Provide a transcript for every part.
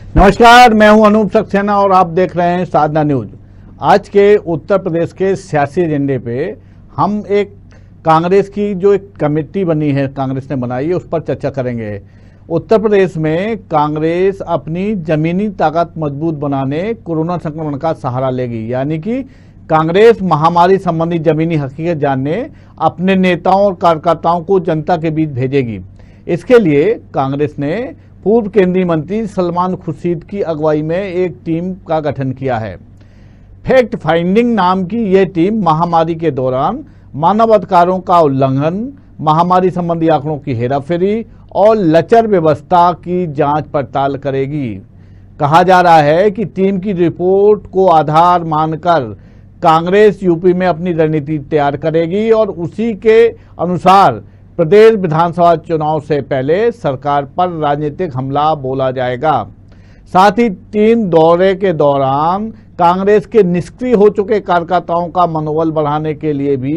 नमस्कार, मैं हूं अनूप सक्सेना और आप देख रहे हैं साधना न्यूज। आज के उत्तर प्रदेश के सियासी एजेंडे पे हम एक कांग्रेस की जो एक कमेटी बनी है, कांग्रेस ने बनाई है, उस पर चर्चा करेंगे। उत्तर प्रदेश में कांग्रेस अपनी जमीनी ताकत मजबूत बनाने कोरोना संक्रमण का सहारा लेगी, यानी कि कांग्रेस महामारी संबंधी जमीनी हकीकत जानने अपने नेताओं और कार्यकर्ताओं को जनता के बीच भेजेगी। इसके लिए कांग्रेस ने पूर्व केंद्रीय मंत्री सलमान खुर्शीद की अगुवाई में एक टीम का गठन किया है। फैक्ट फाइंडिंग नाम की यह टीम महामारी के दौरान मानवाधिकारों का उल्लंघन, महामारी संबंधी आंकड़ों की हेराफेरी और लचर व्यवस्था की जांच पड़ताल करेगी। कहा जा रहा है कि टीम की रिपोर्ट को आधार मानकर कांग्रेस यूपी में अपनी रणनीति तैयार करेगी और उसी के अनुसार प्रदेश विधानसभा चुनाव से पहले सरकार पर राजनीतिक हमला बोला जाएगा। साथ ही टीम दौरे के दौरान कांग्रेस के निष्क्रिय हो चुके कार्यकर्ताओं का मनोबल बढ़ाने के लिए भी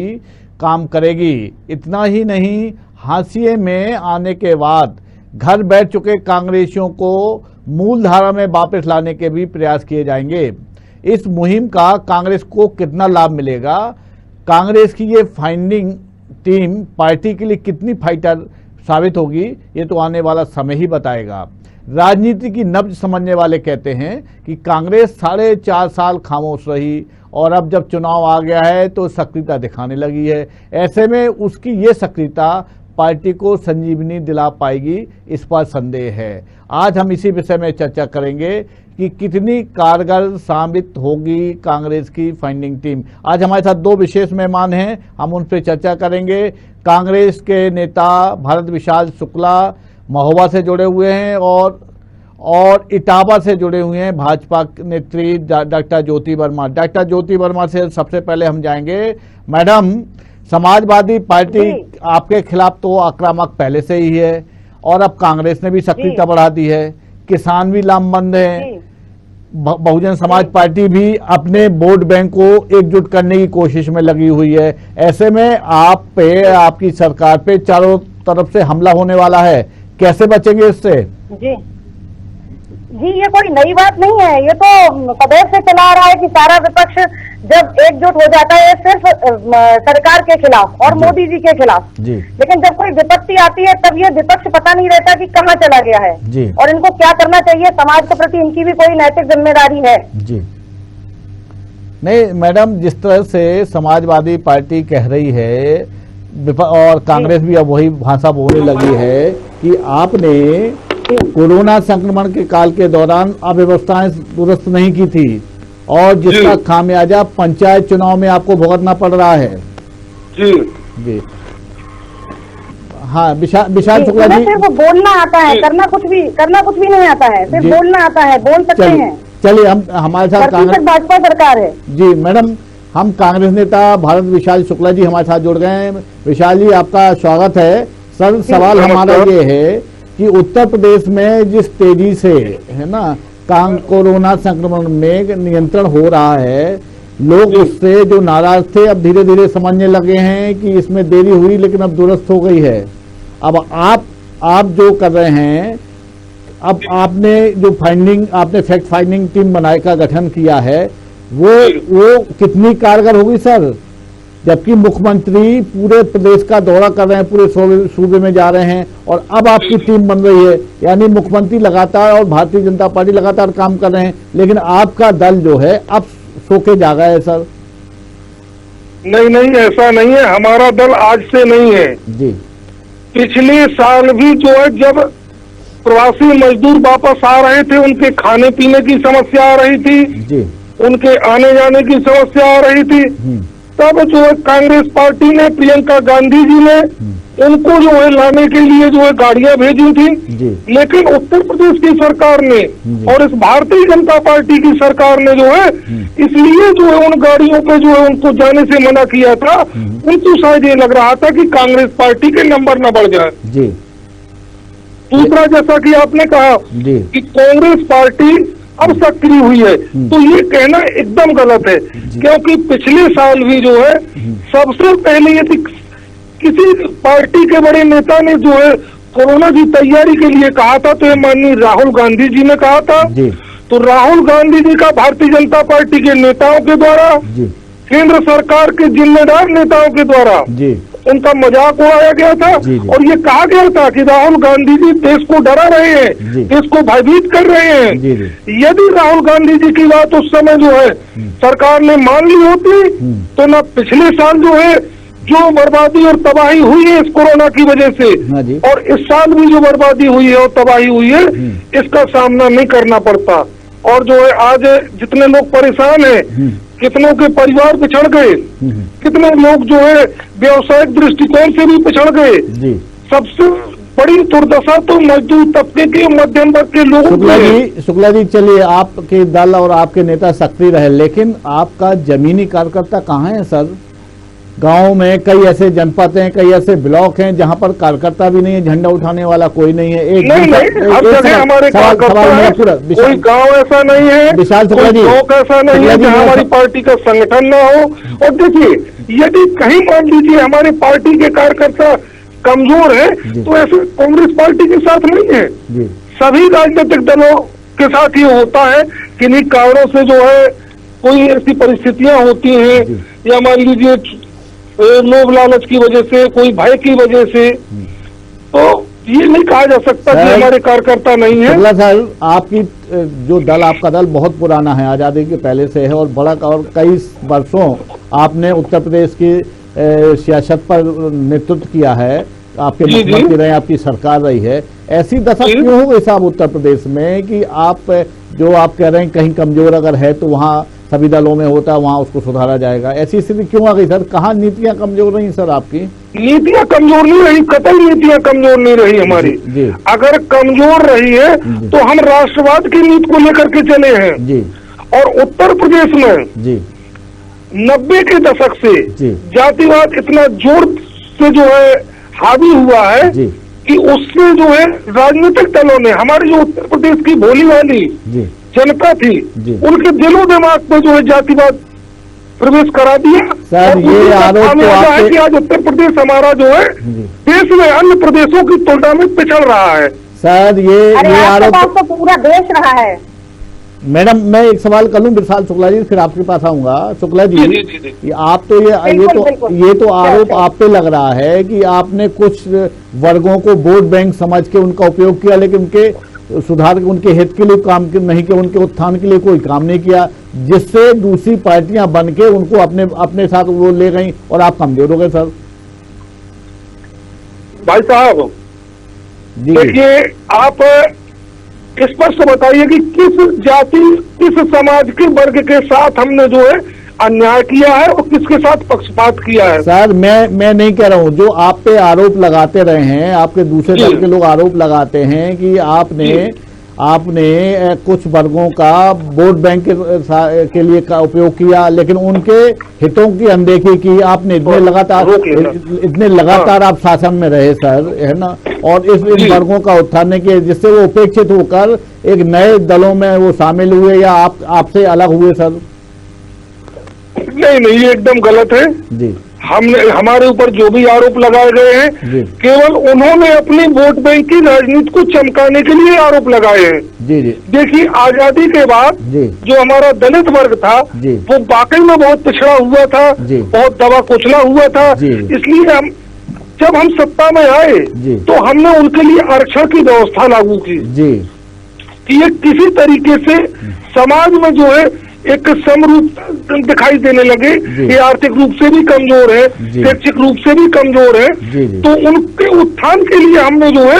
काम करेगी। इतना ही नहीं, हाशिए में आने के बाद घर बैठ चुके कांग्रेसियों को मूल धारा में वापस लाने के भी प्रयास किए जाएंगे। इस मुहिम का कांग्रेस को कितना लाभ मिलेगा, कांग्रेस की ये फाइंडिंग टीम पार्टी के लिए कितनी फाइटर साबित होगी, ये तो आने वाला समय ही बताएगा। राजनीति की नब्ज समझने वाले कहते हैं कि कांग्रेस 4.5 साल खामोश रही और अब जब चुनाव आ गया है तो सक्रियता दिखाने लगी है। ऐसे में उसकी ये सक्रियता पार्टी को संजीवनी दिला पाएगी, इस पर संदेह है। आज हम इसी विषय में चर्चा करेंगे कि कितनी कारगर साबित होगी कांग्रेस की फाइंडिंग टीम। आज हमारे साथ दो विशेष मेहमान हैं, हम उन पर चर्चा करेंगे। कांग्रेस के नेता भारत विशाल शुक्ला महोबा से जुड़े हुए हैं और इटावा से जुड़े हुए हैं भाजपा नेत्री डॉक्टर ज्योति वर्मा। डॉक्टर ज्योति वर्मा से सबसे पहले हम जाएंगे। मैडम, समाजवादी पार्टी आपके खिलाफ तो आक्रामक पहले से ही है और अब कांग्रेस ने भी सक्रियता बढ़ा दी है, किसान भी लामबंद हैं, बहुजन समाज पार्टी भी अपने वोट बैंक को एकजुट करने की कोशिश में लगी हुई है। ऐसे में आप पे, आपकी सरकार पे चारों तरफ से हमला होने वाला है, कैसे बचेंगे इससे? जी, ये कोई नई बात नहीं है। ये तो सदैव से चला आ रहा है कि सारा विपक्ष जब एकजुट हो जाता है सिर्फ सरकार के खिलाफ और मोदी जी के खिलाफ जी। लेकिन जब कोई विपत्ति आती है तब ये विपक्ष पता नहीं रहता कि कहाँ चला गया है जी। और इनको क्या करना चाहिए, समाज के प्रति इनकी भी कोई नैतिक जिम्मेदारी है जी। नहीं मैडम, जिस तरह से समाजवादी पार्टी कह रही है और कांग्रेस भी अब वही भाषा बोलने लगी है कि आपने कोरोना संक्रमण के काल के दौरान अव्यवस्थाएं दुरुस्त नहीं की थी और जिसका खामियाजा पंचायत चुनाव में आपको भुगतना पड़ रहा है जी। जी हाँ, विशाल शुक्ला जी, सिर्फ बोलना आता है, करना कुछ भी नहीं आता है, सिर्फ बोलना आता है, बोल सकते हैं। चलिए, हम हमारे साथ कांग्रेस भाजपा सरकार है जी। मैडम, हम कांग्रेस नेता भारत विशाल शुक्ला जी हमारे साथ जुड़ गए हैं। विशाल जी, आपका स्वागत है। सर, सवाल हमारा ये है कि उत्तर प्रदेश में जिस तेजी से है ना कोरोना संक्रमण में नियंत्रण हो रहा है, लोग उससे जो नाराज थे अब धीरे धीरे समझने लगे हैं कि इसमें देरी हुई लेकिन अब दुरुस्त हो गई है। अब आप जो कर रहे हैं, अब आपने जो आपने फैक्ट फाइंडिंग टीम बनाए का गठन किया है, वो कितनी कारगर होगी सर? जबकि मुख्यमंत्री पूरे प्रदेश का दौरा कर रहे हैं, पूरे सूबे में जा रहे हैं और अब आपकी टीम बन रही है, यानी मुख्यमंत्री लगातार और भारतीय जनता पार्टी लगातार काम कर रहे हैं, लेकिन आपका दल जो है अब सो के जागा है सर? नहीं, ऐसा नहीं है। हमारा दल आज से नहीं है जी। पिछले साल भी जो है, जब प्रवासी मजदूर वापस आ रहे थे, उनके खाने पीने की समस्या आ रही थी जी, उनके आने जाने की समस्या आ रही थी, तब जो है कांग्रेस पार्टी ने, प्रियंका गांधी जी ने उनको जो है लाने के लिए जो है गाड़ियां भेजी थी। लेकिन उत्तर प्रदेश की सरकार ने और इस भारतीय जनता पार्टी की सरकार ने जो है इसलिए जो है उन गाड़ियों पे जो है उनको जाने से मना किया था। उनको शायद ये लग रहा था कि कांग्रेस पार्टी के नंबर न बढ़ जाए जी। दूसरा, जैसा कि आपने कहा कि कांग्रेस पार्टी अब सक्रिय हुई है, तो ये कहना एकदम गलत है, क्योंकि पिछले साल भी जो है सबसे पहले यदि किसी पार्टी के बड़े नेता ने जो है कोरोना की तैयारी के लिए कहा था, तो ये माननीय राहुल गांधी जी ने कहा था। तो राहुल गांधी जी का भारतीय जनता पार्टी के नेताओं के द्वारा, केंद्र सरकार के जिम्मेदार नेताओं के द्वारा उनका मजाक उड़ाया गया था। और ये कहा गया था कि राहुल गांधी जी देश को डरा रहे हैं, देश को भयभीत कर रहे हैं। यदि राहुल गांधी जी की बात उस समय जो है सरकार ने मान ली होती, तो ना पिछले साल जो है जो बर्बादी और तबाही हुई है इस कोरोना की वजह से, और इस साल भी जो बर्बादी हुई है और तबाही हुई है, इसका सामना नहीं करना पड़ता। और जो है आज जितने लोग परेशान हैं, कितनों के परिवार पिछड़ गए, कितने लोग जो है व्यवसायिक दृष्टिकोण से भी पिछड़ गए। सबसे बड़ी दुर्दशा तो मजदूर तबके के, मध्यम वर्ग के लोगों की। शुक्ला जी, चलिए, आपके दल और आपके नेता सक्रिय रहे, लेकिन आपका जमीनी कार्यकर्ता कहाँ है सर? गांव में कई ऐसे जनपद हैं, कई ऐसे ब्लॉक हैं जहां पर कार्यकर्ता भी नहीं है, झंडा उठाने वाला कोई नहीं है। हमारे कोई गांव ऐसा नहीं है, विशाल शुक्ला जी, ब्लॉक ऐसा नहीं है जहां हमारी पार्टी का संगठन ना हो। और देखिए, यदि कहीं मान लीजिए हमारी पार्टी के कार्यकर्ता कमजोर है, तो ऐसे कांग्रेस पार्टी के साथ नहीं है, सभी राजनीतिक दलों के साथ ये होता है। किन्हीं कारणों से जो है कोई ऐसी परिस्थितियां होती हैं, या मान लीजिए लोभ लालच की वजह से, कोई भय की वजह से, तो ये नहीं कहा जा सकता कि हमारे कार्यकर्ता नहीं है। सर, आपकी जो दल, आपका दल बहुत पुराना है, आजादी के पहले से है, और बड़ा और कई वर्षों आपने उत्तर प्रदेश की सियासत पर नेतृत्व किया है, आपके मुख्यमंत्री रहे, आपकी सरकार रही है। ऐसी दशा क्यों हो गई साहब उत्तर प्रदेश में कि आप जो आप कह रहे हैं कहीं कमजोर अगर है तो वहाँ सभी दलों में होता है, वहाँ उसको सुधारा जाएगा, ऐसी स्थिति क्यों आ गई सर? कहाँ नीतियाँ कमजोर रही सर आपकी? नीतियाँ कमजोर नहीं रही, कतई नीतियाँ कमजोर नहीं रही हमारी। अगर कमजोर रही है तो हम राष्ट्रवाद की नीति को लेकर के चले हैं। और उत्तर प्रदेश में 90 के दशक से जातिवाद इतना जोर से जो है हावी हुआ है कि उससे जो है राजनीतिक दलों ने, हमारे जो उत्तर प्रदेश की भोली वाली जनता थी, उनके दिलो दिमाग में जो है जातिवाद प्रवेश करा दिया। सर, ये आरोप तो है कि आज उत्तर प्रदेश हमारा जो है देश में अन्य प्रदेशों की तुलना में पिछड़ रहा है। सर, ये आरोप तो पूरा देश रहा है। मैडम, मैं एक सवाल कर लूं विशाल शुक्ला जी, फिर आपके पास आऊंगा। शुक्ला जी, आप तो ये तो आरोप आप पे लग रहा है कि आपने कुछ वर्गों को वोट बैंक समझ के उनका उपयोग किया, लेकिन उनके सुधार, उनके हित के लिए काम नहीं किया, उनके उत्थान के लिए कोई काम नहीं किया, जिससे दूसरी पार्टियां बन के उनको अपने साथ वो ले गई और आप कमजोर हो गए। सर भाई साहब, देखिए, आप स्पष्ट बताइए कि किस जाति, किस समाज के वर्ग के साथ हमने जो है अन्याय किया है और किसके साथ पक्षपात किया है? सर, मैं नहीं कह रहा हूं, जो आप पे आरोप लगाते रहे हैं, आपके दूसरे दल के लोग आरोप लगाते हैं कि आपने कुछ वर्गों का वोट बैंक के लिए का उपयोग किया, लेकिन उनके हितों की अनदेखी की आपने। इतने लगातार आप शासन में रहे सर, है ना, और इन वर्गों का उत्थान किया, जिससे वो उपेक्षित होकर एक नए दलों में वो शामिल हुए या आपसे अलग हुए सर? नहीं, ये एकदम गलत है जी। हमारे ऊपर जो भी आरोप लगाए गए हैं, केवल उन्होंने अपनी वोट बैंक की राजनीति को चमकाने के लिए आरोप लगाए हैं। देखिए, आजादी के बाद जो हमारा दलित वर्ग था वो वाकई में बहुत पिछड़ा हुआ था, बहुत दबा कुचला हुआ था। इसलिए जब हम सत्ता में आए तो हमने उनके लिए आरक्षण की व्यवस्था लागू की कि ये किसी तरीके से समाज में जो है एक समरूप दिखाई देने लगे। ये आर्थिक रूप से भी कमजोर है, शैक्षिक रूप से भी कमजोर है, तो उनके उत्थान के लिए हमने जो है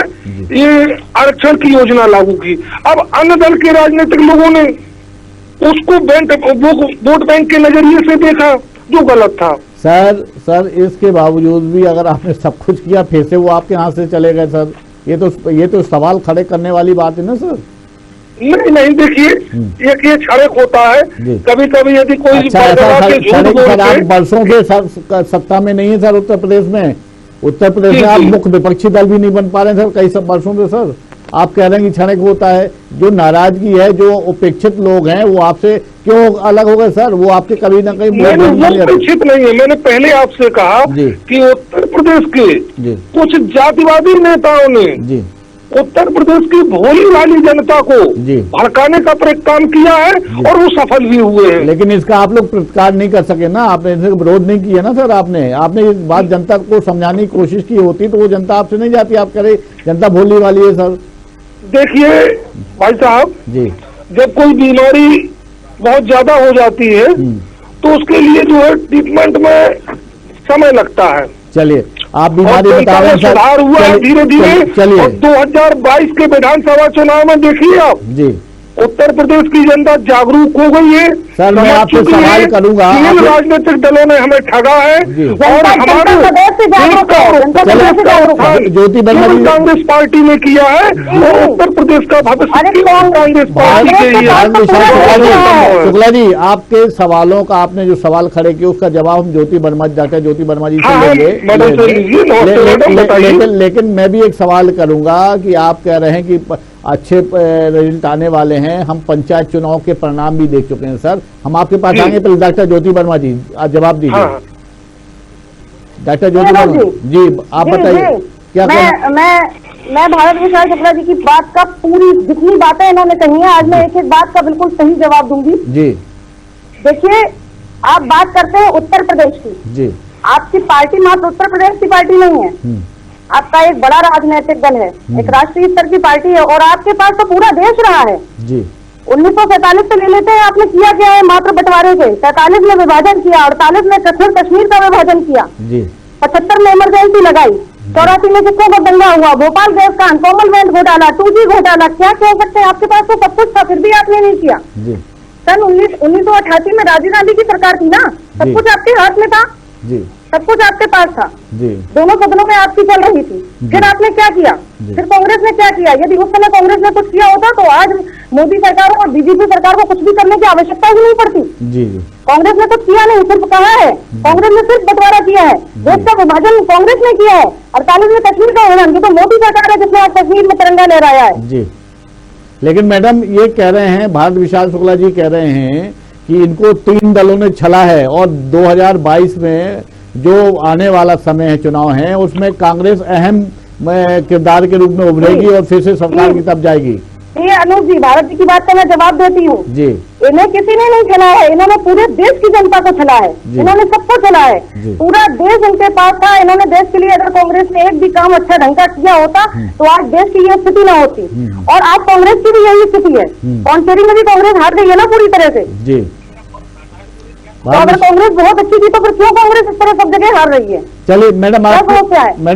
ये आरक्षण की योजना लागू की। अब अन्य दल के राजनीतिक लोगों ने उसको वोट बैंक के नजरिए से देखा, जो गलत था। सर, इसके बावजूद भी अगर आपने सब कुछ किया, फिर से वो आपके हाथ से चले गए सर, ये तो सवाल खड़े करने वाली बात है ना सर? नहीं, देखिए, एक ये क्षणिक होता है, कभी कभी यदि कोई आप वर्षों से सत्ता में नहीं है सर उत्तर प्रदेश में। उत्तर प्रदेश में आप मुख्य विपक्षी दल भी नहीं बन पा रहे हैं सर, कई सब वर्षों से सर। आप कह रहे हैं कि क्षणिक होता है, जो नाराजगी है, जो उपेक्षित लोग हैं वो आपसे क्यों अलग हो गए सर? वो आपके कभी ना कहीं उपेक्षित नहीं है। मैंने पहले आपसे कहा कि उत्तर प्रदेश के कुछ जातिवादी नेताओं ने उत्तर प्रदेश की भोली वाली जनता को भड़काने का काम किया है और वो सफल भी हुए हैं। लेकिन इसका आप लोग प्रतिकार नहीं कर सके ना, आपने इसका विरोध नहीं किया ना सर। आपने ये बात जनता को समझाने की कोशिश की होती तो वो जनता आपसे नहीं जाती। आप कह रहे जनता भोली वाली है सर। देखिए भाई साहब जी, जब कोई बीमारी बहुत ज्यादा हो जाती है तो उसके लिए जो है ट्रीटमेंट में समय लगता है। चलिए आप बीमारी बता रहे हैं, सुधार हुआ है धीरे धीरे। चलिए 2022 के विधानसभा चुनाव में देखिए आप जी, उत्तर प्रदेश की जनता जागरूक हो गई है। सर मैं आपसे सवाल करूंगा, राजनीतिक दलों ने हमें ठगा है और हमारे ज्योति बर्मा कांग्रेस पार्टी ने किया है और उत्तर प्रदेश का भविष्य कांग्रेस पार्टी। शुक्ला जी, आपके सवालों का आपने जो सवाल खड़े किए उसका जवाब हम डॉक्टर ज्योति वर्मा जी से लेंगे। लेकिन मैं भी एक सवाल करूंगा कि आप कह रहे हैं कि अच्छे रिजल्ट आने वाले हैं, हम पंचायत चुनाव के परिणाम भी देख चुके हैं सर। हम आपके पास आएंगे, पहले डॉक्टर ज्योति वर्मा जी आप जवाब दीजिए। डॉक्टर ज्योति वर्मा जी आप बताइए क्या मैं भारत विशाल शुक्ला जी की बात का पूरी जितनी बातें इन्होंने कही है, आज मैं एक एक बात का बिल्कुल सही जवाब दूंगी जी। देखिए आप बात करते हैं उत्तर प्रदेश की जी, आपकी पार्टी मात्र उत्तर प्रदेश की पार्टी नहीं है, आपका एक बड़ा राजनीतिक दल है, एक राष्ट्रीय स्तर की पार्टी है और आपके पास तो पूरा देश रहा है जी। 1947 से ले लेते हैं, आपने किया क्या है मात्र बंटवारे के। 47 में विभाजन किया, 48 में कश्मीर का विभाजन किया जी, 75 में इमरजेंसी लगाई, 84 में सिखों का दंगा हुआ, भोपाल गैस कांड, कॉमनवेल्थ घोटाला, 2G घोटाला, क्या कह सकते हैं। आपके पास तो सब कुछ था, फिर भी आपने नहीं किया। सन 1988 में राजीव गांधी की सरकार थी ना, सब कुछ आपके हाथ में था जी, सब कुछ आपके पास था जी, दोनों सदनों में आपकी चल रही थी। फिर आपने क्या किया, फिर कांग्रेस ने क्या किया। यदि उस समय कांग्रेस ने कुछ किया होता तो आज मोदी सरकार और बीजेपी सरकार को कुछ भी करने की आवश्यकता ही नहीं पड़ती जी। कांग्रेस ने कुछ किया नहीं, सिर्फ कहा है, कांग्रेस ने सिर्फ बंटवारा किया है, देश का विभाजन कांग्रेस ने किया है। 48 में कश्मीर का विभाजन, ये तो मोदी सरकार है जिसने आज कश्मीर में तिरंगा लहराया है जी। लेकिन मैडम ये कह रहे हैं, भारत विशाल शुक्ला जी कह रहे हैं कि इनको 3 दलों ने छला है और 2022 में जो आने वाला समय है, चुनाव है, उसमें कांग्रेस अहम किरदार के रूप में उभरेगी और फिर से सरकार की तरफ जाएगी। ये अनूप जी, भारत जी की बात का मैं जवाब देती हूँ जी। इन्हें किसी ने नहीं छला है, इन्होंने पूरे देश की जनता को छला है, इन्होंने सबको छला है, पूरा देश इनके पास था। इन्होंने देश के लिए अगर कांग्रेस ने एक भी काम अच्छा ढंग का किया होता तो आज देश की ये स्थिति ना होती। और आज कांग्रेस की भी यही स्थिति है, पौंडीचेरी में भी कांग्रेस हार गई है ना पूरी तरह से जी। तो अगर कांग्रेस बहुत अच्छी थी तो फिर क्यों कांग्रेस इस तरह सब जगह हार रही है। चलिए मैडम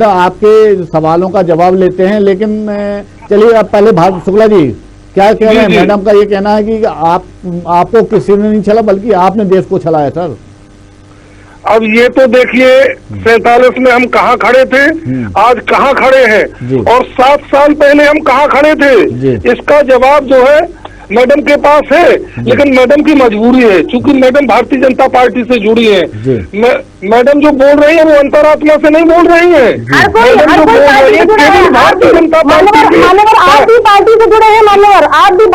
आपके सवालों का जवाब लेते हैं, लेकिन चलिए आप पहले भारत शुक्ला जी क्या कह रहे हैं। मैडम का ये कहना है कि आपको किसी ने नहीं छला बल्कि आपने देश को छलाया सर। अब ये तो देखिए 47 में हम कहाँ खड़े थे, आज कहाँ खड़े हैं, और 7 साल पहले हम कहाँ खड़े थे, इसका जवाब जो है मैडम के पास है। लेकिन मैडम की मजबूरी है, क्योंकि मैडम भारतीय जनता पार्टी से जुड़ी है। मैडम जो बोल रही है वो अंतरात्मा से नहीं बोल रही है, मैडम जो बोल रही है केवल भारतीय जनता पार्टी आप भी पार्टी से जुड़े हैं मान्यवर, आप भी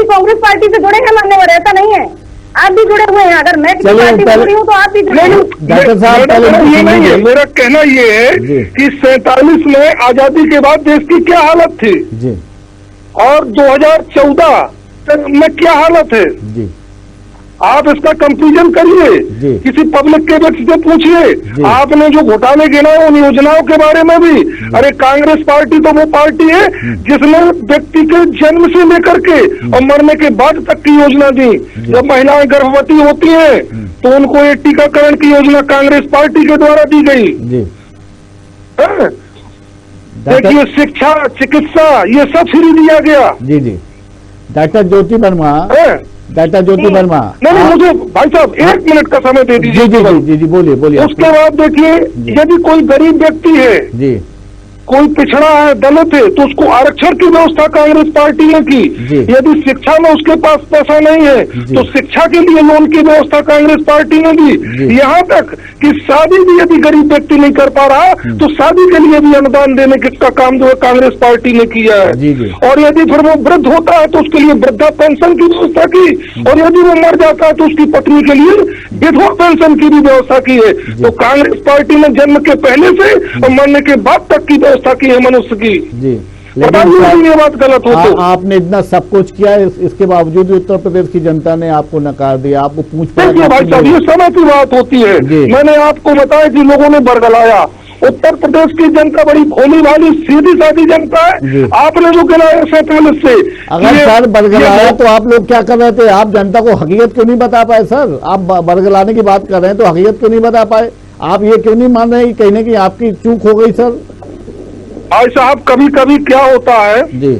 कांग्रेस पार्टी से जुड़े हैं मान्यवर, ऐसा नहीं है, आप भी जुड़े हुए हैं। अगर मैं किसी पार्टी से जुड़ी हूँ तो आप भी जुड़े हैं। ये नहीं है, मेरा कहना ये है कि 47 में आजादी के बाद देश की क्या हालत थी और 2014 में क्या हालत है जी। आप इसका कंपेरिजन करिए, किसी पब्लिक के व्यक्ति से पूछिए। आपने जो घोटाले गिनाए उन योजनाओं के बारे में भी, अरे कांग्रेस पार्टी तो वो पार्टी है जिसने व्यक्ति के जन्म से लेकर के और मरने के बाद तक की योजना दी। जब महिलाएं गर्भवती होती हैं तो उनको ये टीकाकरण की योजना कांग्रेस पार्टी के द्वारा दी गई। देखिए शिक्षा, चिकित्सा, ये सब फ्री दिया गया जी जी। डॉक्टर ज्योति वर्मा, डॉक्टर ज्योति वर्मा नहीं, मुझे भाई साहब 1 मिनट का समय दे दीजिए। जी जी जी जी बोलिए बोलिए। उसके बाद देखिए यदि कोई गरीब व्यक्ति है जी, कोई पिछड़ा है, दलित है, तो उसको आरक्षण की व्यवस्था कांग्रेस पार्टी ने की। यदि शिक्षा में उसके पास पैसा नहीं है तो शिक्षा के लिए लोन की व्यवस्था कांग्रेस पार्टी ने दी। यहाँ तक कि शादी भी यदि गरीब व्यक्ति नहीं कर पा रहा तो शादी के लिए भी अनुदान देने का काम जो है कांग्रेस पार्टी ने किया है। और यदि फिर वो वृद्ध होता है तो उसके लिए वृद्धा पेंशन की व्यवस्था की, और यदि वो मर जाता है तो उसकी पत्नी के लिए विधवा पेंशन की भी व्यवस्था की है। तो कांग्रेस पार्टी ने जन्म के पहले से और मरने के बाद तक की व्यवस्था की है मनुष्य की। जी, लेकिन ये बात गलत हो तो आपने इतना सब कुछ किया, इसके बावजूद उत्तर प्रदेश की जनता ने आपको नकार दिया, आपको पूछ भाई साहब ये समय की बात होती है। मैंने आपको बताया कि लोगों ने बरगलाया। उत्तर प्रदेश की जनता बड़ी भोली भाली सीधी सादी जनता है। आपने जो गिनाया 47 से, अगर सर बरगलाया तो आप लोग क्या कर रहे थे? आप जनता को हकीकत क्यों नहीं बता पाए सर? आप बरगलाने की बात कर रहे हैं तो हकीकत क्यों नहीं बता पाए? आप ये क्यों नहीं मान रहे कि कहीं ना कहीं आपकी चूक हो गई सर? भाई साहब कभी कभी क्या होता है जी,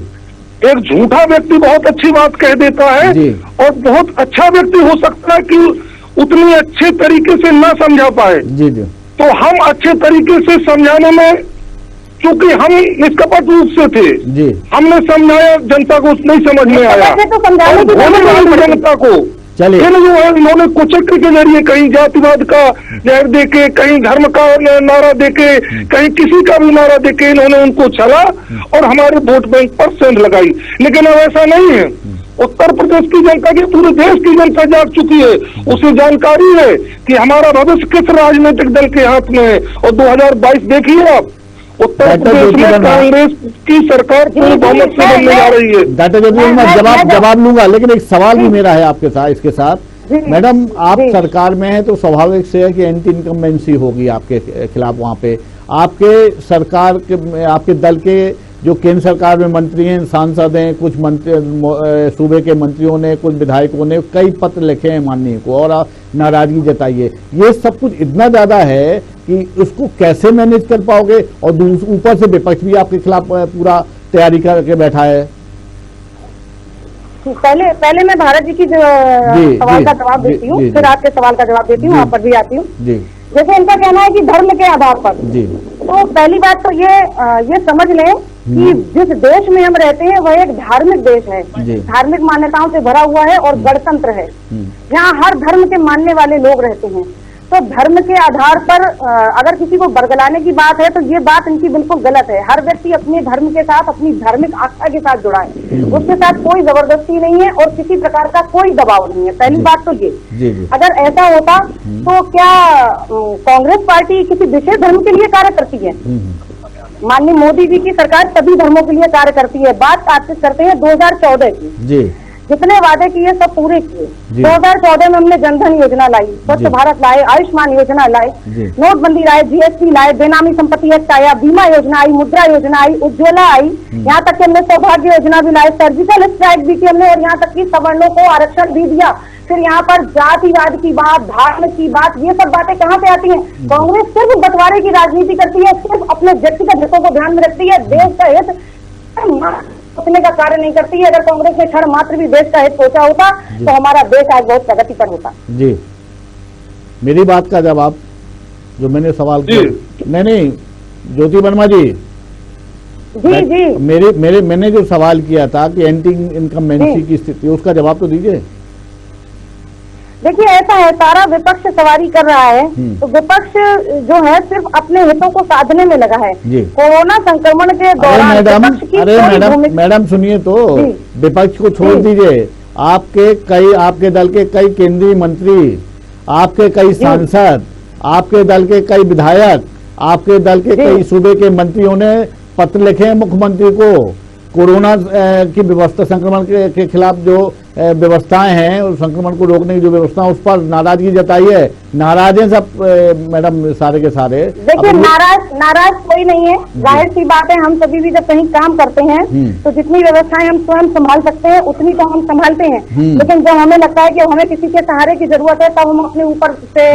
एक झूठा व्यक्ति बहुत अच्छी बात कह देता है जी, और बहुत अच्छा व्यक्ति हो सकता है कि उतनी अच्छे तरीके से ना समझा पाए जी जी। तो हम अच्छे तरीके से समझाने में, क्योंकि हम निष्कपट रूप से थे जी, हमने समझाया, जनता को नहीं समझ में आया तो समझाने जनता को चलिए जो है इन्होंने कुचक्र के जरिए कहीं जातिवाद का जहर देके, कहीं धर्म का नारा देके, कहीं किसी का भी नारा देके इन्होंने उनको छला और हमारे वोट बैंक पर सेंध लगाई। लेकिन अब ऐसा नहीं है। उत्तर प्रदेश की जनता की, पूरे देश की जनता जाग चुकी है। उसे जानकारी है कि हमारा भविष्य किस राजनीतिक दल के हाथ में है। और 2022 देखिए आप, उत्तर प्रदेश में कांग्रेस की सरकार पूरे बहुमत से बनने जा रही है। डॉक्टर ज्योति मैं जवाब लूंगा, लेकिन एक सवाल भी मेरा है आपके साथ, इसके साथ। मैडम आप सरकार में हैं तो स्वाभाविक से है कि एंटी इनकम्बेंसी होगी आपके खिलाफ। वहां पे आपके सरकार के, आपके दल के जो केंद्र सरकार में मंत्री हैं, सांसद हैं, कुछ मंत्री सूबे के मंत्रियों ने, कुछ विधायकों ने कई पत्र लिखे हैं माननीय को और नाराजगी जताई है। ये सब कुछ इतना ज्यादा है कि उसको कैसे मैनेज कर पाओगे? और ऊपर से विपक्ष भी आपके खिलाफ पूरा तैयारी करके बैठा है। पहले मैं भारत जी की सवाल का जवाब देती हूँ, फिर आपके सवाल का जवाब देती हूँ, आप पर भी आती हूँ। जैसे इनका कहना है कि धर्म के आधार पर, तो पहली बात तो ये समझ लें कि जिस देश में हम रहते हैं वह एक धार्मिक देश है, धार्मिक मान्यताओं से भरा हुआ है और गणतंत्र है, जहाँ हर धर्म के मानने वाले लोग रहते हैं। तो धर्म के आधार पर अगर किसी को बरगलाने की बात है तो ये बात इनकी बिल्कुल गलत है। हर व्यक्ति अपने धर्म के साथ, अपनी धार्मिक आस्था के साथ जुड़ा है, उसके साथ कोई जबरदस्ती नहीं है और किसी प्रकार का कोई दबाव नहीं है। पहली बात तो ये, अगर ऐसा होता तो क्या कांग्रेस पार्टी किसी विशेष धर्म के लिए कार्य करती है? माननीय मोदी जी की सरकार सभी धर्मों के लिए कार्य करती है। बात करते हैं 2014 की, जितने वादे किए सब पूरे किए। 2014 में हमने जनधन योजना लाई, स्वच्छ भारत लाए, आयुष्मान योजना लाए, नोटबंदी लाए, जीएसटी लाए, बेनामी संपत्ति एक्ट आया, बीमा योजना आई, मुद्रा योजना आई, उज्ज्वला आई, यहाँ तक कि हमने सौभाग्य योजना भी लाई, सर्जिकल स्ट्राइक भी की हमने, और यहाँ तक कि सवर्णों को आरक्षण भी दिया। फिर यहाँ पर जातिवाद की बात, धर्म की बात, ये सब बातें कहाँ से आती हैं? कांग्रेस सिर्फ बंटवारे की राजनीति करती है, सिर्फ अपने व्यक्तिगत हितों को ध्यान में रखती है, देश का हित सोचने का कार्य नहीं करती है। अगर कांग्रेस ने क्षण मात्र भी देश का हित सोचा होता तो हमारा देश आज बहुत प्रगति पर होता। जी, मेरी बात का जवाब जो मैंने सवाल किया, नहीं ज्योति वर्मा जी, जी मैंने जो सवाल किया था कि एंटी इनकम्बेंसी की स्थिति, उसका जवाब तो दीजिए। देखिए ऐसा है, सारा विपक्ष सवारी कर रहा है, तो विपक्ष जो है सिर्फ अपने हितों को साधने में लगा है। कोरोना संक्रमण के दौरान मैडम सुनिए तो, विपक्ष को छोड़ दीजिए, आपके दल के कई केंद्रीय मंत्री, आपके कई सांसद, आपके दल के कई विधायक, आपके दल के कई सूबे के मंत्रियों ने पत्र लिखे हैं मुख्यमंत्री को। कोरोना की व्यवस्था, संक्रमण के खिलाफ जो व्यवस्थाएं हैं और संक्रमण को रोकने की जो व्यवस्था, उस पर नाराजगी जताई है। नाराज हैं सब मैडम, सारे के सारे। देखिए नाराज कोई नहीं है, जाहिर सी बात है, हम सभी भी जब कहीं काम करते हैं तो जितनी व्यवस्थाएं हम स्वयं संभाल सकते हैं उतनी तो हम संभालते हैं, लेकिन जब हमें लगता है कि हमें किसी के सहारे की जरूरत है तब हम अपने ऊपर से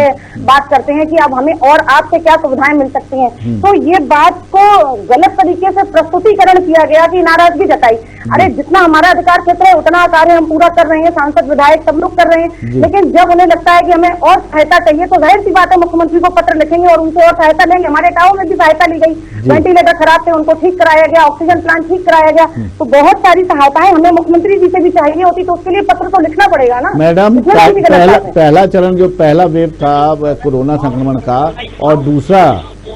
बात करते हैं कि अब हमें और आपसे क्या सुविधाएं मिल सकती हैं। तो ये बात को गलत तरीके से प्रस्तुतिकरण किया गया कि नाराजगी जताई। अरे जितना हमारा अधिकार क्षेत्र है उतना कार्य हम पूरा सेवा कर रहे हैं, सांसद विधायक सब लोग कर रहे हैं, लेकिन जब उन्हें लगता है कि हमें और सहायता चाहिए तो जाहिर सी बात है मुख्यमंत्री को पत्र लिखेंगे और उनको और सहायता लेंगे। हमारे गाँव में भी सहायता ली गई, वेंटिलेटर खराब थे उनको ठीक कराया गया, ऑक्सीजन प्लांट ठीक कराया गया, तो बहुत सारी सहायताएं हमें मुख्यमंत्री जी से भी चाहिए होती, तो उसके लिए पत्र तो लिखना पड़ेगा ना मैडम। पहला चरण जो पहला वेव था कोरोना संक्रमण का और दूसरा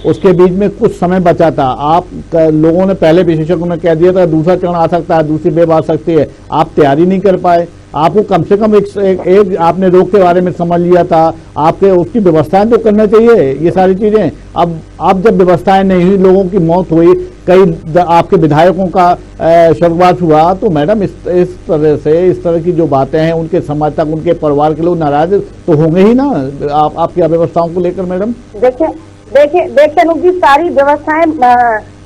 उसके बीच में कुछ समय बचा था, आप लोगों ने पहले विशेषज्ञों ने कह दिया था दूसरा चरण आ सकता है, दूसरी वेव आ सकती है, आप तैयारी नहीं कर पाए। आपको कम से कम एक आपने रोग के बारे में समझ लिया था, आपके उसकी व्यवस्थाएं तो करना चाहिए ये सारी चीजें। अब जब व्यवस्थाएं नहीं हुई, लोगों की मौत हुई, कई आपके विधायकों का स्वर्गवास हुआ, तो मैडम इस तरह की जो बातें हैं उनके समाज तक, उनके परिवार के लोग नाराज तो होंगे ही ना आपकी अव्यवस्थाओं को लेकर। मैडम देखिए अनूप जी, सारी व्यवस्थाएं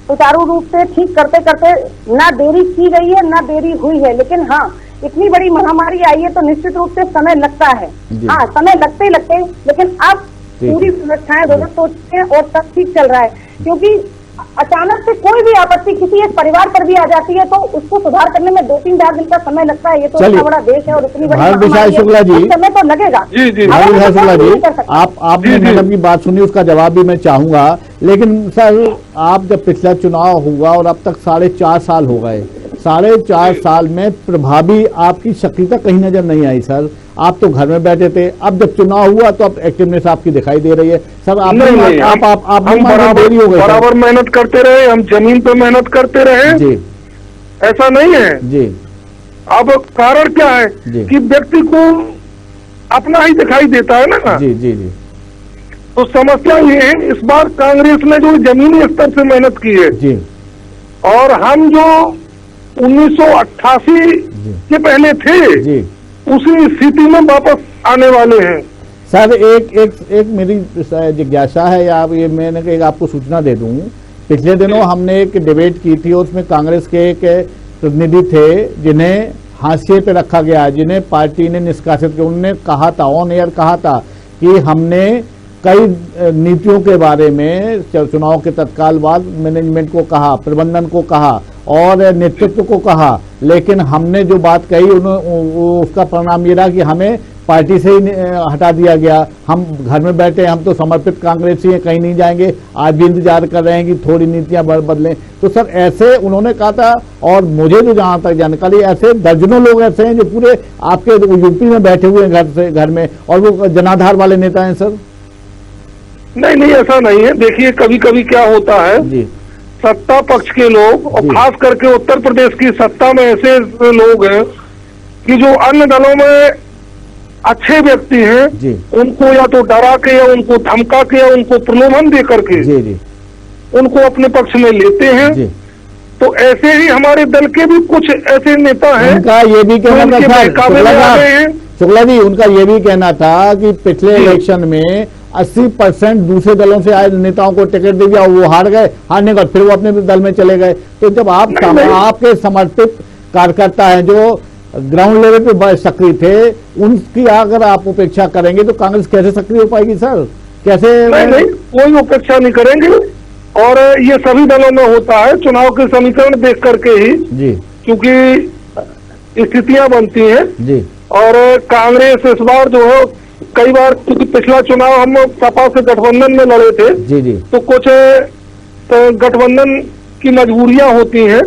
सुचारू रूप से ठीक करते करते ना देरी की गई है ना देरी हुई है, लेकिन हाँ इतनी बड़ी महामारी आई है तो निश्चित रूप से समय लगता है। हाँ समय लगते लेकिन अब पूरी व्यवस्थाएं रोज सोचते हैं और सब ठीक चल रहा है, क्योंकि अचानक से कोई भी आपत्ति किसी एक परिवार पर भी आ जाती है तो उसको सुधार करने में 2-3 दिन का समय लगता है। ये तो इतना बड़ा देश है और इतनी बड़ी महामारी शुक्ला जी, समय तो लगेगा। शुक्ला जी, आपने मैडम की बात सुनी, उसका जवाब भी मैं चाहूंगा, लेकिन सर आप जब पिछला चुनाव हुआ और अब तक 4.5 साल हो गए, 4.5 साल में प्रभावी आपकी सक्रियता कहीं नजर नहीं आई सर। आप तो घर में बैठे थे, अब जब चुनाव हुआ तो अब एक्टिवनेस आपकी दिखाई दे रही है सर। आप बराबर मेहनत करते रहे, हम जमीन पे मेहनत करते रहे जी, ऐसा नहीं है जी। अब कारण क्या है कि व्यक्ति को अपना ही दिखाई देता है ना जी जी जी। तो समस्या ये है, इस बार कांग्रेस ने जो जमीनी स्तर से मेहनत की है जी, और हम जो 1988 के पहले थे जी, उसी स्थिति में वापस आने वाले हैं सर। एक मेरी जिज्ञासा है, या ये मैंने एक आपको सूचना दे दूं, पिछले दिनों हमने एक डिबेट की थी, उसमें कांग्रेस के एक प्रतिनिधि थे जिन्हें हाशिए पे रखा गया, जिन्हें पार्टी ने निष्कासित किया। उन्होंने कहा था, ऑन एयर कहा था कि हमने कई नीतियों के बारे में चुनाव के तत्काल बाद मैनेजमेंट को कहा, प्रबंधन को कहा और नेतृत्व को कहा, लेकिन हमने जो बात कही उसका परिणाम ये रहा कि हमें पार्टी से ही हटा दिया गया। हम घर में बैठे, हम तो समर्पित कांग्रेसी हैं, कहीं नहीं जाएंगे, आज भी इंतजार कर रहे हैं कि थोड़ी नीतियां बदलें। तो सर ऐसे उन्होंने कहा था, और मुझे जो जहां तक जानकारी, ऐसे दर्जनों लोग ऐसे हैं जो पूरे आपके यूपी में बैठे हुए हैं घर में, और वो जनाधार वाले नेता हैं सर। नहीं ऐसा नहीं है। देखिए कभी कभी क्या होता है जी, सत्ता पक्ष के लोग और खास करके उत्तर प्रदेश की सत्ता में ऐसे लोग हैं कि जो अन्य दलों में अच्छे व्यक्ति हैं जी, उनको या तो डरा के या उनको धमका के या उनको प्रलोभन दे करके जी जी, उनको अपने पक्ष में लेते हैं जी। तो ऐसे ही हमारे दल के भी कुछ ऐसे नेता हैं, उनका ये भी कहना था शुक्ला जी, उनका ये भी कहना था कि पिछले इलेक्शन में 80% दूसरे दलों से आए नेताओं को टिकट दे दिया, वो हार गए, हारने के बाद फिर वो अपने दल में चले गए। तो जब आपके समर्पित कार्यकर्ता हैं जो ग्राउंड लेवल पे सक्रिय थे, उनकी अगर आप उपेक्षा करेंगे तो कांग्रेस कैसे सक्रिय हो पाएगी सर? कैसे? नहीं कोई उपेक्षा नहीं करेंगे, और ये सभी दलों में होता है, चुनाव के समीकरण देख करके ही जी, क्योंकि स्थितियां बनती हैं जी। और कांग्रेस इस बार जो है, कई बार क्योंकि पिछला चुनाव हम सपा से गठबंधन में लड़े थे जी जी, तो कुछ गठबंधन की मजबूरियां होती हैं,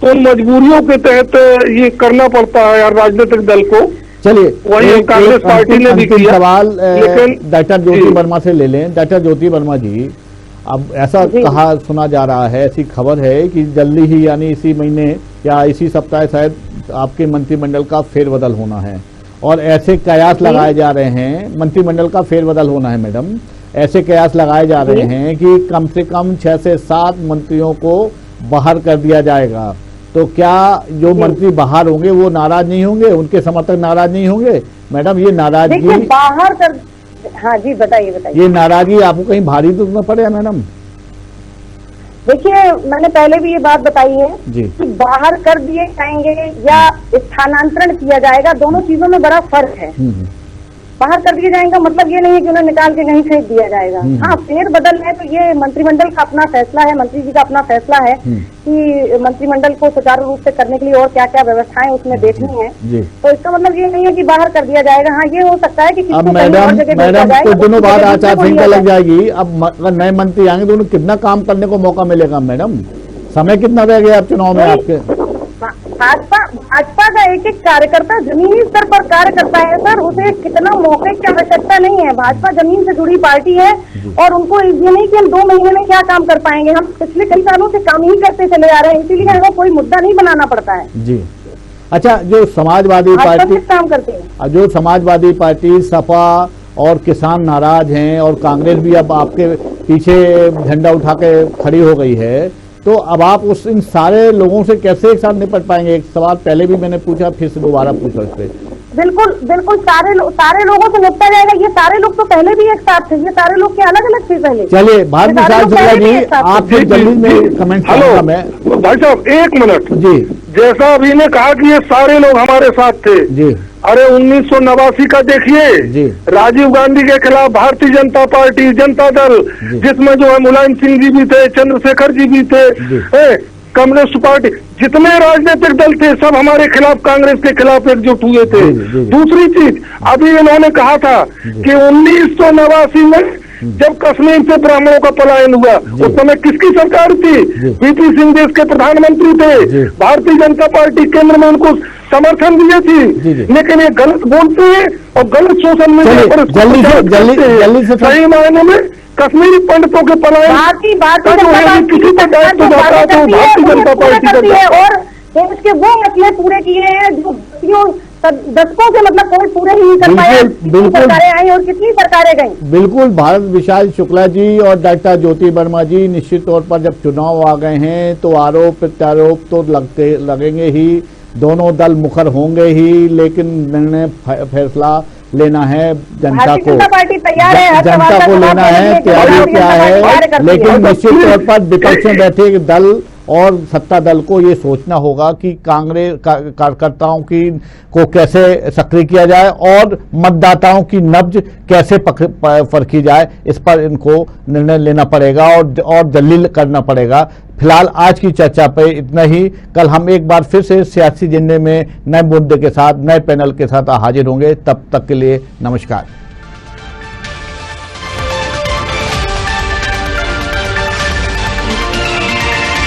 तो उन मजबूरियों के तहत ये करना पड़ता है यार राजनीतिक दल को। चलिए वही कांग्रेस पार्टी ने भी किया। सवाल डॉक्टर ज्योति वर्मा से ले लें। डॉक्टर ज्योति वर्मा जी, अब ऐसा कहा सुना जा रहा है, ऐसी खबर है कि जल्दी ही यानी इसी महीने या इसी सप्ताह शायद आपके मंत्रिमंडल का फेरबदल होना है, और ऐसे कयास लगाए जा रहे हैं, मंत्रिमंडल का फेरबदल होना है मैडम, ऐसे कयास लगाए जा रहे हैं कि कम से कम 6 से 7 मंत्रियों को बाहर कर दिया जाएगा। तो क्या जो मंत्री बाहर होंगे वो नाराज नहीं होंगे, उनके समर्थक नाराज नहीं होंगे? मैडम ये नाराजगी बाहर कर, हाँ जी बताइए। ये नाराजगी आपको कहीं भारी तो न पड़े मैडम? देखिए मैंने पहले भी ये बात बताई है जी, कि बाहर कर दिए जाएंगे या स्थानांतरण किया जाएगा, दोनों चीजों में बड़ा फर्क है। बाहर कर दिए जाएंगे, मतलब ये नहीं है कि उन्हें निकाल के कहीं फेंक दिया जाएगा। हाँ, फेर बदल है तो ये मंत्रिमंडल का अपना फैसला है, मंत्री जी का अपना फैसला है कि मंत्रिमंडल को सुचारू रूप से करने के लिए और क्या क्या व्यवस्थाएं उसमें देखनी है। तो इसका मतलब ये नहीं है कि बाहर कर दिया जाएगा। हाँ, ये हो सकता है कि किसी को कहीं और जगह भेजा जाए। कुछ दिनों बाद आचार संहिता लग जाएगी, अब अगर नए मंत्री आएंगे तो उन्हें कितना काम करने को मौका मिलेगा मैडम? समय कितना रह गया अब चुनाव में आपके? भाजपा का एक एक कार्यकर्ता जमीनी स्तर पर कार्य करता है सर, उसे कितना मौके की आवश्यकता नहीं है। भाजपा जमीन से जुड़ी पार्टी है और उनको ये नहीं कि हम 2 महीने में क्या काम कर पाएंगे, हम पिछले कई सालों से काम ही करते चले आ रहे हैं, इसीलिए हमें कोई मुद्दा नहीं बनाना पड़ता है। जी अच्छा, जो समाजवादी पार्टी काम करते हैं, जो समाजवादी पार्टी, सपा और किसान नाराज हैं और कांग्रेस भी अब आपके पीछे झंडा उठा के खड़ी हो गई है, तो अब आप इन सारे लोगों से कैसे एक साथ निपट पाएंगे? एक सवाल पहले भी मैंने पूछा, फिर से दोबारा पूछा इस पे। बिल्कुल सारे लोगों से निपटा जाएगा। ये सारे लोग तो पहले भी एक साथ थे, ये सारे लोग के अलग अलग थे पहले। चलिए भारत विशाल शुक्ला जी, आप जल्दी में कमेंट करूंगा मैं। भाई साहब 1 मिनट जी, जैसा अभी ने कहा कि ये सारे लोग हमारे साथ थे जी, अरे 1989 का देखिए, राजीव गांधी के खिलाफ भारतीय जनता पार्टी, जनता दल, जिसमें जो है मुलायम सिंह जी भी थे, चंद्रशेखर जी भी थे, कम्युनिस्ट पार्टी, जितने राजनीतिक दल थे सब हमारे खिलाफ, कांग्रेस के खिलाफ एकजुट हुए थे। दूसरी चीज, अभी इन्होंने कहा था कि 1989 में जब कश्मीर से ब्राह्मणों का पलायन हुआ, उस समय किसकी सरकार थी? वीपी सिंह देश के प्रधानमंत्री थे, भारतीय जनता पार्टी केंद्र में उनको समर्थन दिए थी। लेकिन ये गलत बोलते हैं और गलत सोशल मीडिया पर जल्दी से सही मायने में कश्मीरी पंडितों के पलायन भारतीय जनता पार्टी करती है और देश के वो मसले पूरे किए हैं जो दशकों से मतलब कोई पूरे ही नहीं कर पाया। सरकारें आई और कितनी सरकारें गई। बिल्कुल, भारत विशाल शुक्ला जी और डॉक्टर ज्योति वर्मा जी, निश्चित तौर पर जब चुनाव आ गए हैं तो आरोप प्रत्यारोप तो लगेंगे ही, दोनों दल मुखर होंगे ही, लेकिन निर्णय फैसला लेना है जनता को, जनता को लेना है, तैयारी क्या है। लेकिन निश्चित तौर पर विपक्ष में बैठे दल और सत्ता दल को ये सोचना होगा कि कांग्रेस कार्यकर्ताओं की को कैसे सक्रिय किया जाए और मतदाताओं की नब्ज कैसे परखी जाए, इस पर इनको निर्णय लेना पड़ेगा और जल्दी करना पड़ेगा। फिलहाल आज की चर्चा पे इतना ही। कल हम एक बार फिर से सियासी एजेंडे में नए मुद्दे के साथ, नए पैनल के साथ हाजिर होंगे। तब तक के लिए नमस्कार।